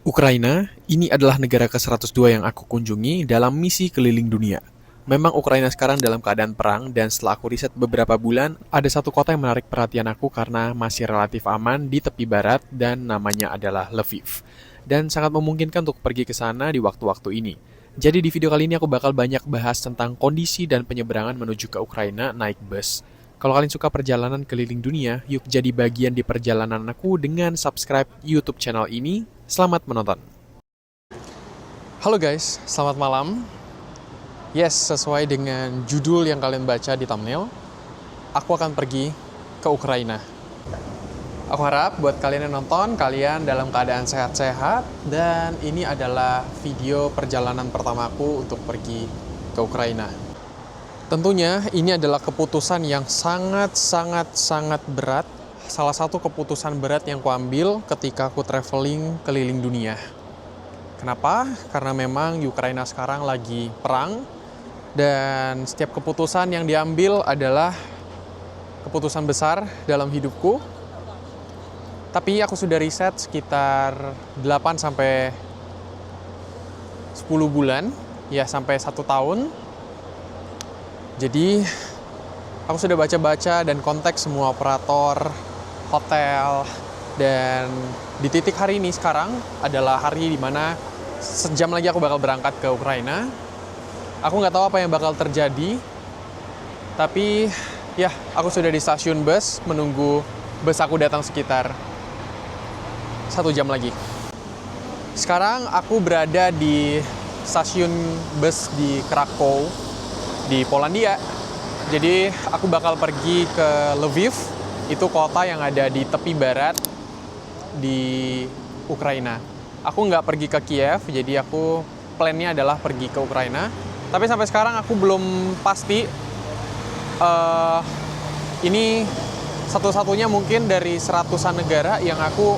Ukraina, ini adalah negara ke-102 yang aku kunjungi dalam misi keliling dunia. Memang Ukraina sekarang dalam keadaan perang dan setelah aku riset beberapa bulan, ada satu kota yang menarik perhatian aku karena masih relatif aman di tepi barat dan namanya adalah Lviv. Dan sangat memungkinkan untuk pergi ke sana di waktu-waktu ini. Jadi di video kali ini aku bakal banyak bahas tentang kondisi dan penyeberangan menuju ke Ukraina naik bus. Kalau kalian suka perjalanan keliling dunia, yuk jadi bagian di perjalanan aku dengan subscribe YouTube channel ini. Selamat menonton. Halo guys, selamat malam. Yes, sesuai dengan judul yang kalian baca di thumbnail, aku akan pergi ke Ukraina. Aku harap buat kalian yang nonton, kalian dalam keadaan sehat-sehat, dan ini adalah video perjalanan pertamaku untuk pergi ke Ukraina. Tentunya ini adalah keputusan yang sangat berat. Salah satu keputusan berat yang kuambil ketika aku traveling keliling dunia. Kenapa? Karena memang Ukraina sekarang lagi perang dan setiap keputusan yang diambil adalah keputusan besar dalam hidupku. Tapi aku sudah riset sekitar 8 sampai 10 bulan, ya sampai 1 tahun. Jadi aku sudah baca-baca dan kontak semua operator hotel, dan di titik hari ini sekarang adalah hari dimana sejam lagi aku bakal berangkat ke Ukraina. Aku nggak tahu apa yang bakal terjadi, tapi ya aku sudah di stasiun bus menunggu bus aku datang sekitar 1 jam lagi. Sekarang aku berada di stasiun bus di Krakow di Polandia. Jadi aku bakal pergi ke Lviv. Itu kota yang ada di tepi barat di Ukraina. Aku nggak pergi ke Kiev, jadi aku plannya adalah pergi ke Ukraina. Tapi sampai sekarang aku belum pasti. Ini satu-satunya mungkin dari seratusan negara yang aku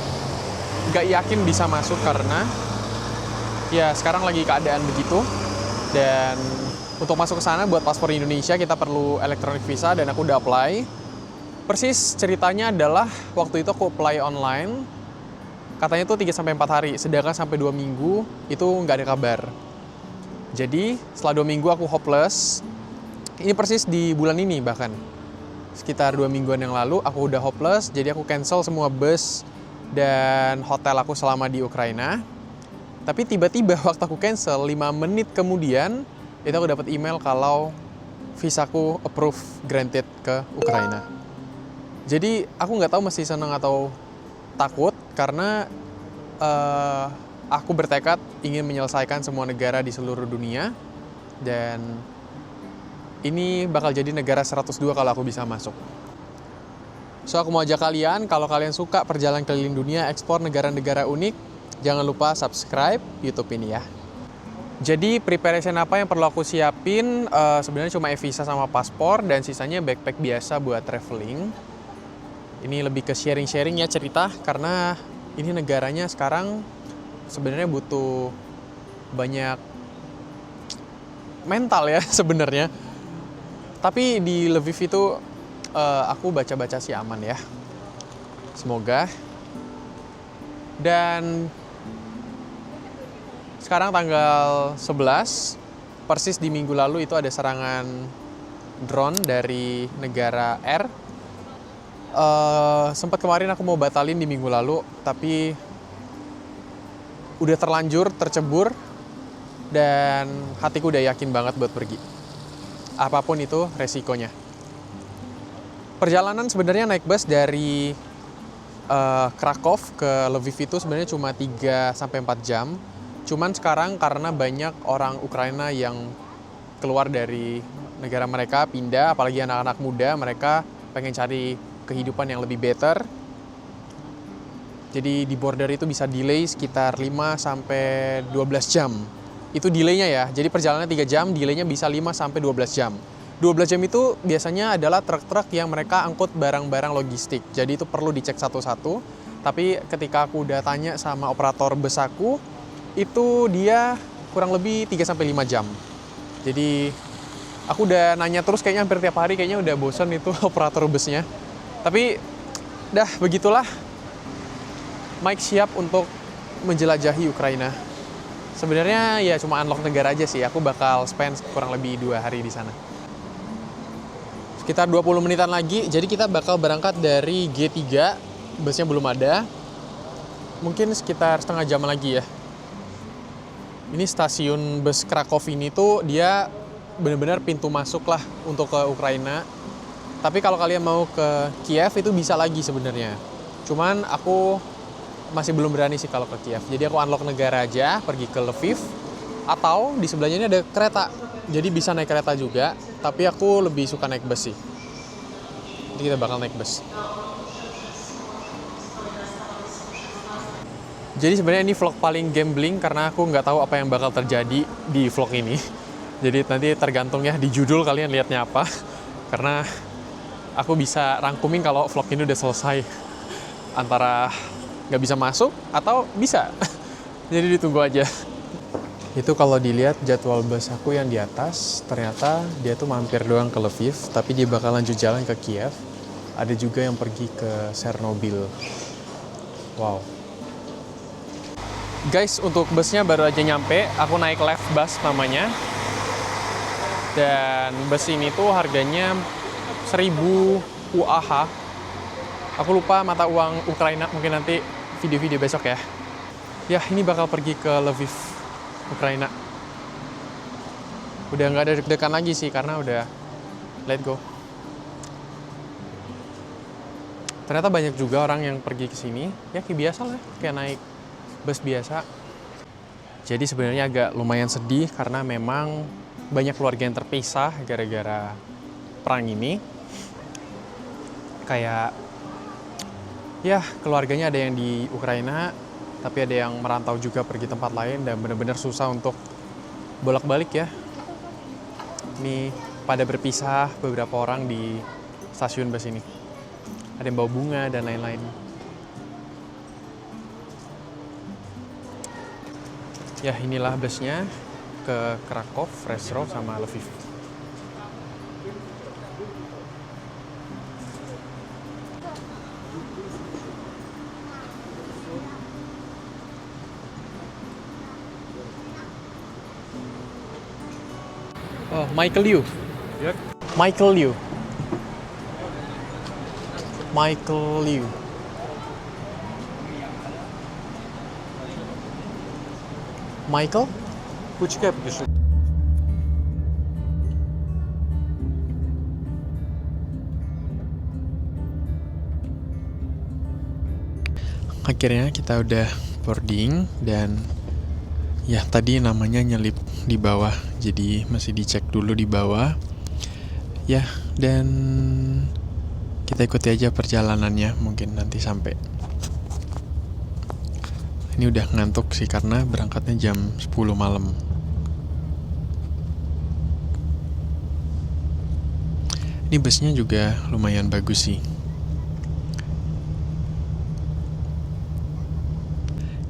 nggak yakin bisa masuk karena ya sekarang lagi keadaan begitu. Dan untuk masuk ke sana buat paspor Indonesia kita perlu electronic visa dan aku udah apply. Persis ceritanya adalah waktu itu aku apply online, katanya itu 3-4 hari, sedangkan sampai 2 minggu itu nggak ada kabar. Jadi setelah 2 minggu aku hopeless. Ini persis di bulan ini bahkan. Sekitar 2 mingguan yang lalu aku udah hopeless, jadi aku cancel semua bus dan hotel aku selama di Ukraina. Tapi tiba-tiba waktu aku cancel, 5 menit kemudian itu aku dapat email kalau visaku approve granted ke Ukraina. Jadi aku nggak tahu mesti senang atau takut karena aku bertekad ingin menyelesaikan semua negara di seluruh dunia dan ini bakal jadi negara 102 kalau aku bisa masuk. So aku mau ajak kalian, kalau kalian suka perjalanan keliling dunia, eksplor negara-negara unik, jangan lupa subscribe YouTube ini ya. Jadi preparation apa yang perlu aku siapin? Sebenarnya cuma e-visa sama paspor dan sisanya backpack biasa buat traveling. Ini lebih ke sharing-sharing ya cerita, karena ini negaranya sekarang sebenarnya butuh banyak mental ya sebenarnya. Tapi di Lviv itu aku baca-baca sih aman ya. Semoga. Dan sekarang tanggal 11, persis di minggu lalu itu ada serangan drone dari negara R. Sempat kemarin aku mau batalin di minggu lalu, tapi udah terlanjur, tercebur, dan hatiku udah yakin banget buat pergi. Apapun itu resikonya. Perjalanan sebenarnya naik bus dari Krakow ke Lviv itu sebenarnya cuma 3-4 jam. Cuman sekarang karena banyak orang Ukraina yang keluar dari negara mereka, pindah, apalagi anak-anak muda, mereka pengen cari kehidupan yang lebih better. Jadi di border itu bisa delay sekitar 5-12 jam. Itu delaynya ya. Jadi perjalanannya 3 jam, delaynya bisa 5-12 jam. 12 jam itu biasanya adalah truk-truk yang mereka angkut barang-barang logistik. Jadi itu perlu dicek satu-satu. Tapi ketika aku udah tanya sama operator bus aku, itu dia kurang lebih 3-5 jam. Jadi aku udah nanya terus kayaknya hampir tiap hari, kayaknya udah bosan itu operator busnya. Tapi dah begitulah. Mike siap untuk menjelajahi Ukraina. Sebenarnya ya cuma unlock negara aja sih. Aku bakal spend kurang lebih 2 hari di sana. Sekitar 20 menitan lagi. Jadi kita bakal berangkat dari G3. Busnya belum ada. Mungkin sekitar setengah jam lagi ya. Ini stasiun bus Krakow ini tuh dia benar-benar pintu masuk lah untuk ke Ukraina. Tapi kalau kalian mau ke Kiev itu bisa lagi sebenarnya. Cuman aku masih belum berani sih kalau ke Kiev. Jadi aku unlock negara aja, pergi ke Lviv. Atau di sebelahnya ini ada kereta. Jadi bisa naik kereta juga. Tapi aku lebih suka naik bus sih. Jadi kita bakal naik bus. Jadi sebenarnya ini vlog paling gambling karena aku nggak tahu apa yang bakal terjadi di vlog ini. Jadi nanti tergantung ya di judul kalian lihatnya apa. Karena aku bisa rangkumin kalau vlog ini udah selesai. Antara nggak bisa masuk atau bisa. Jadi ditunggu aja. Itu kalau dilihat jadwal bus aku yang di atas, ternyata dia tuh mampir doang ke Lviv, tapi dia bakal lanjut jalan ke Kiev. Ada juga yang pergi ke Chernobyl. Wow. Guys, untuk busnya baru aja nyampe. Aku naik Lev Bus namanya. Dan bus ini tuh harganya 1000 UAH. Aku lupa mata uang Ukraina, mungkin nanti video-video besok ya. Ya, ini bakal pergi ke Lviv, Ukraina. Udah nggak ada deg-degan lagi sih, karena udah let go. Ternyata banyak juga orang yang pergi ke sini. Ya, kayak biasa lah, kayak naik bus biasa. Jadi sebenarnya agak lumayan sedih karena memang banyak keluarga yang terpisah gara-gara perang ini. Kayak ya keluarganya ada yang di Ukraina, tapi ada yang merantau juga pergi tempat lain dan benar-benar susah untuk bolak-balik ya. Ini pada berpisah beberapa orang di stasiun bus ini. Ada yang bawa bunga dan lain-lain. Ya inilah busnya ke Krakow, Rzeszów, sama Lviv. Oh, Michael Liu. Jak? Michael Liu. Michael Liu. Michael? Почекай, поки. Akhirnya kita udah boarding dan ya tadi namanya nyelip di bawah, jadi masih dicek dulu di bawah. Ya, dan kita ikuti aja perjalanannya, mungkin nanti sampai. Ini udah ngantuk sih karena berangkatnya jam 10 malam. Ini busnya juga lumayan bagus sih.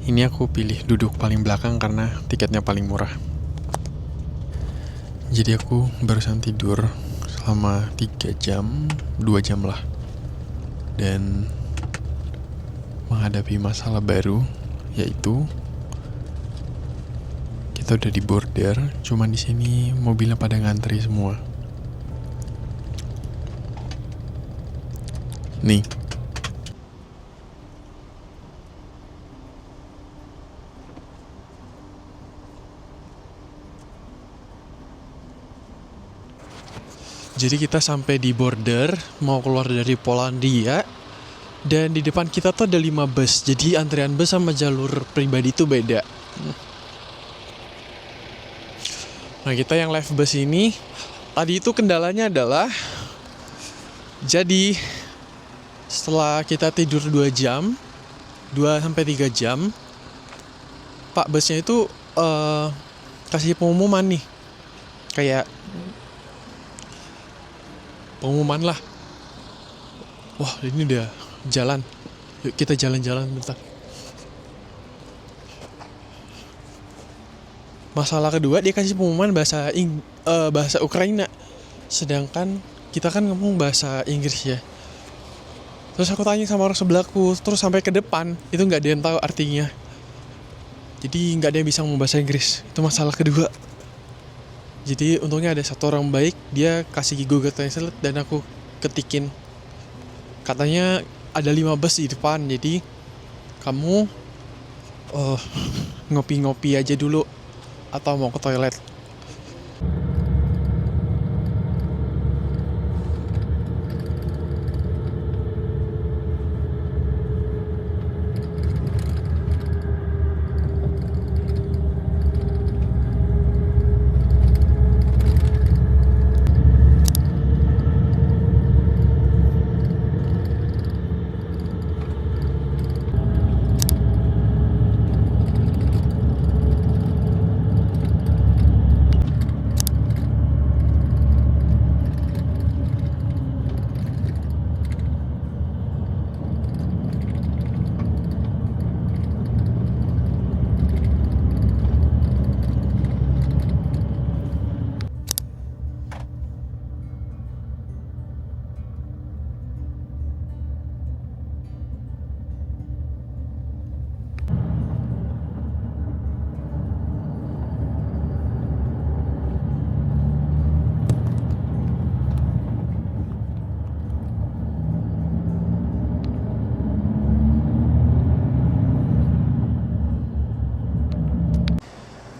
Ini aku pilih duduk paling belakang karena tiketnya paling murah. Jadi aku barusan tidur selama 3 jam, 2 jam lah. Dan menghadapi masalah baru, yaitu kita udah di border, cuman di sini mobilnya pada ngantri semua. Nih. Jadi kita sampai di border, mau keluar dari Polandia, dan di depan kita tuh ada 5 bus. Jadi antrian bus sama jalur pribadi itu beda. Nah kita yang live bus ini, tadi itu kendalanya adalah, jadi setelah kita tidur 2 jam, 2-3 jam, Pak busnya itu kasih pengumuman nih. Kayak pengumuman lah. Wah ini udah jalan. Yuk kita jalan-jalan bentar. Masalah kedua dia kasih pengumuman bahasa Ukraina. Sedangkan kita kan ngomong bahasa Inggris ya. Terus aku tanya sama orang sebelahku, terus sampai ke depan itu nggak ada yang tahu artinya. Jadi nggak ada yang bisa ngomong bahasa Inggris. Itu masalah kedua. Jadi untungnya ada satu orang baik, dia kasih Google Translate dan aku ketikin. Katanya ada 5 bus di depan, jadi kamu ngopi-ngopi aja dulu atau mau ke toilet.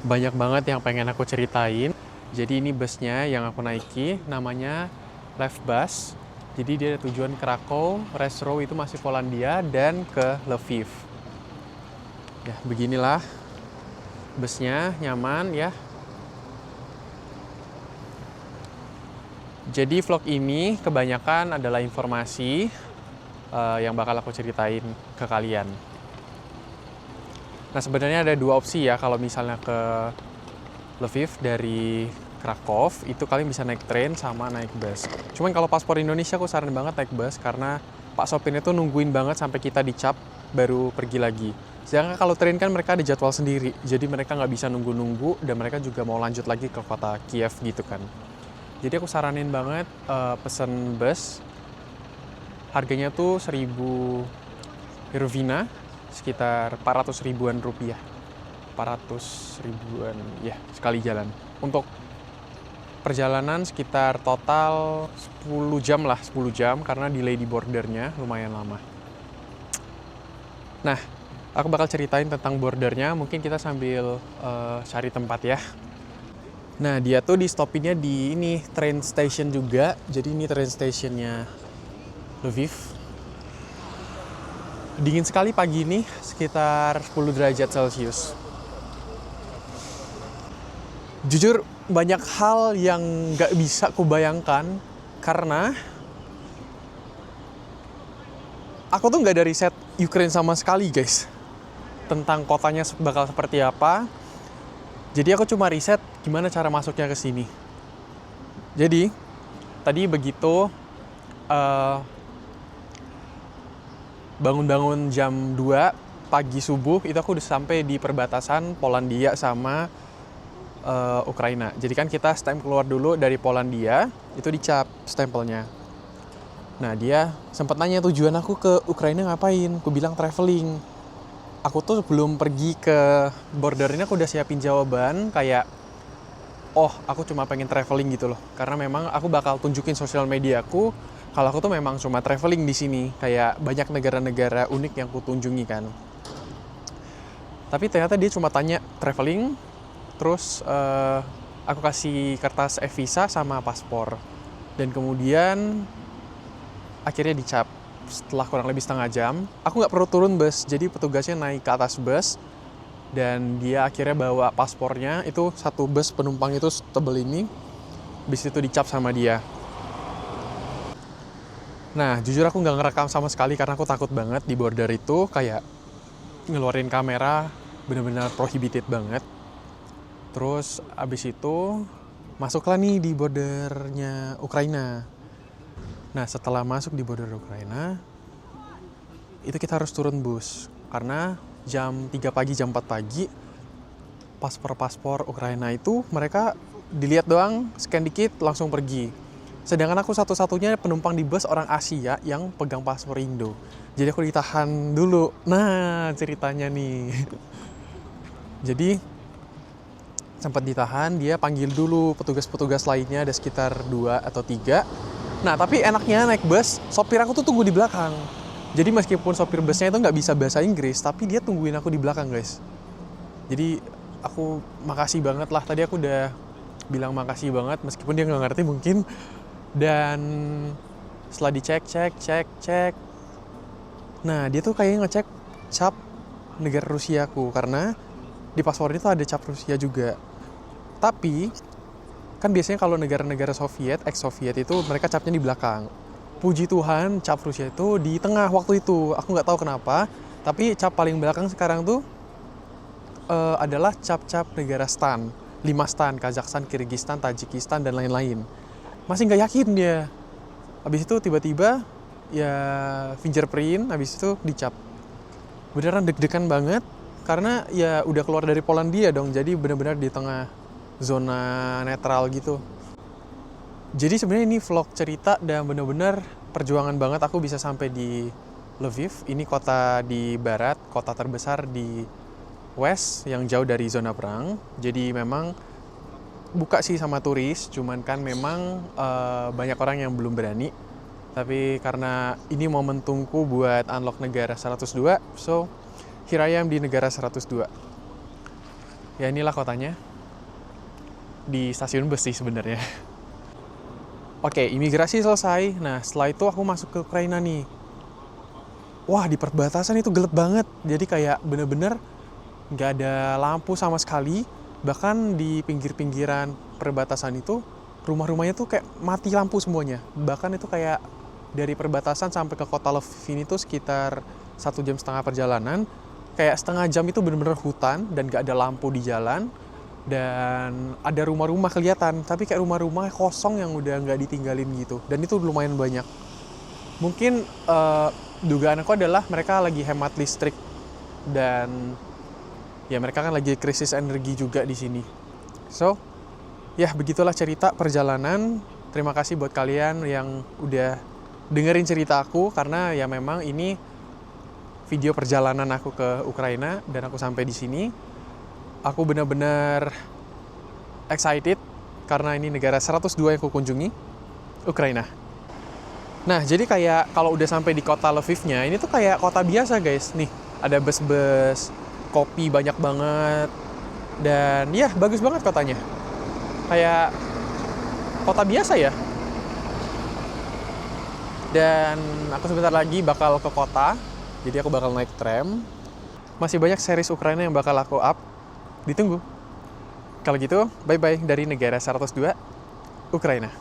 Banyak banget yang pengen aku ceritain. Jadi ini busnya yang aku naiki, namanya Left Bus. Jadi dia ada tujuan Krakow, Resrow itu masih Polandia, dan ke Lviv. Ya, beginilah busnya, nyaman ya. Jadi vlog ini kebanyakan adalah informasi yang bakal aku ceritain ke kalian. Nah, sebenarnya ada 2 opsi ya kalau misalnya ke Lviv dari Krakow, itu kalian bisa naik train sama naik bus. Cuman kalau paspor Indonesia aku saran banget naik bus karena Pak Sopir itu nungguin banget sampai kita dicap baru pergi lagi. Sedangkan kalau train kan mereka ada jadwal sendiri, jadi mereka nggak bisa nunggu-nunggu dan mereka juga mau lanjut lagi ke kota Kiev gitu kan. Jadi aku saranin banget pesen bus. Harganya tuh 1000 hryvnia, sekitar 400 ribuan rupiah. 400 ribuan ya sekali jalan. Untuk perjalanan sekitar total 10 jam lah, 10 jam karena delay di bordernya lumayan lama. Nah, aku bakal ceritain tentang bordernya, mungkin kita sambil cari tempat ya. Nah, dia tuh di stopinnya di ini train station juga. Jadi ini train stationnya Lviv. Dingin sekali pagi ini, sekitar 10 derajat Celcius. Jujur, banyak hal yang nggak bisa kubayangkan karena aku tuh nggak ada riset Ukraine sama sekali, guys. Tentang kotanya bakal seperti apa. Jadi aku cuma riset gimana cara masuknya ke sini. Jadi, tadi begitu bangun-bangun jam 2 pagi subuh, itu aku udah sampai di perbatasan Polandia sama Ukraina. Jadi kan kita stamp keluar dulu dari Polandia, itu dicap stempelnya. Nah, dia sempat nanya tujuan aku ke Ukraina ngapain. Aku bilang traveling. Aku tuh sebelum pergi ke border ini aku udah siapin jawaban kayak, oh aku cuma pengen traveling gitu loh. Karena memang aku bakal tunjukin sosial media aku kalau aku tuh memang cuma traveling di sini. Kayak banyak negara-negara unik yang aku kunjungi kan. Tapi ternyata dia cuma tanya traveling, terus aku kasih kertas e-visa sama paspor. Dan kemudian akhirnya dicap. Setelah kurang lebih setengah jam, aku nggak perlu turun bus, jadi petugasnya naik ke atas bus dan dia akhirnya bawa paspornya. Itu satu bus penumpang itu tebel ini, bis itu dicap sama dia. Nah, jujur aku nggak ngerekam sama sekali karena aku takut banget di border itu, kayak ngeluarin kamera bener-bener prohibited banget. Terus abis itu masuklah nih di bordernya Ukraina. Nah, setelah masuk di border Ukraina, itu kita harus turun bus. Karena jam 3 pagi, jam 4 pagi, paspor-paspor Ukraina itu mereka dilihat doang, scan dikit, langsung pergi. Sedangkan aku satu-satunya penumpang di bus orang Asia yang pegang paspor Indo. Jadi aku ditahan dulu. Nah, ceritanya nih. Jadi sempat ditahan, dia panggil dulu petugas-petugas lainnya, ada sekitar 2 atau 3. Nah, tapi enaknya naik bus, sopir aku tuh tunggu di belakang. Jadi meskipun sopir busnya itu nggak bisa bahasa Inggris, tapi dia tungguin aku di belakang, guys. Jadi aku makasih banget lah. Tadi aku udah bilang makasih banget, meskipun dia nggak ngerti mungkin. Dan setelah cek. Nah, dia tuh kayaknya ngecek cap negara Rusiaku, karena di paspornya tuh ada cap Rusia juga. Tapi kan biasanya kalau negara-negara Soviet, ex-Soviet itu mereka capnya di belakang. Puji Tuhan cap Rusia itu di tengah waktu itu. Aku nggak tahu kenapa, tapi cap paling belakang sekarang tuh adalah cap-cap negara stan. 5 stan, Kazakhstan, Kyrgyzstan, Tajikistan, dan lain-lain. Masih nggak yakin dia. Habis itu tiba-tiba ya fingerprint, habis itu dicap. Beneran deg-degan banget, karena ya udah keluar dari Polandia dong, jadi benar-benar di tengah zona netral gitu. Jadi sebenarnya ini vlog cerita dan benar-benar perjuangan banget aku bisa sampai di Lviv. Ini kota di barat, kota terbesar di West yang jauh dari zona perang. Jadi memang buka sih sama turis, cuman kan memang banyak orang yang belum berani. Tapi karena ini momentumku buat unlock negara 102, so here I am di negara 102. Ya inilah kotanya. Di stasiun bus sih sebenarnya. Oke, imigrasi selesai. Nah, setelah itu aku masuk ke Ukraina nih. Wah, di perbatasan itu gelap banget. Jadi kayak bener-bener nggak ada lampu sama sekali. Bahkan di pinggir-pinggiran perbatasan itu, rumah-rumahnya tuh kayak mati lampu semuanya. Bahkan itu kayak dari perbatasan sampai ke kota Lviv ini tuh sekitar 1,5 jam perjalanan. Kayak setengah jam itu bener-bener hutan dan nggak ada lampu di jalan. Dan ada rumah-rumah kelihatan, tapi kayak rumah-rumah kosong yang udah nggak ditinggalin gitu. Dan itu lumayan banyak. Mungkin dugaan aku adalah mereka lagi hemat listrik. Dan ya mereka kan lagi krisis energi juga di sini. So, ya begitulah cerita perjalanan. Terima kasih buat kalian yang udah dengerin cerita aku. Karena ya memang ini video perjalanan aku ke Ukraina dan aku sampai di sini. Aku benar-benar excited karena ini negara 102 yang aku kunjungi, Ukraina. Nah, jadi kayak kalau udah sampai di kota Lvivnya, ini tuh kayak kota biasa, guys. Nih, ada bus-bus, kopi banyak banget. Dan ya, bagus banget kotanya. Kayak kota biasa ya. Dan aku sebentar lagi bakal ke kota, jadi aku bakal naik tram. Masih banyak series Ukraina yang bakal aku up. Ditunggu. Kalau gitu, bye-bye dari negara 102, Ukraina.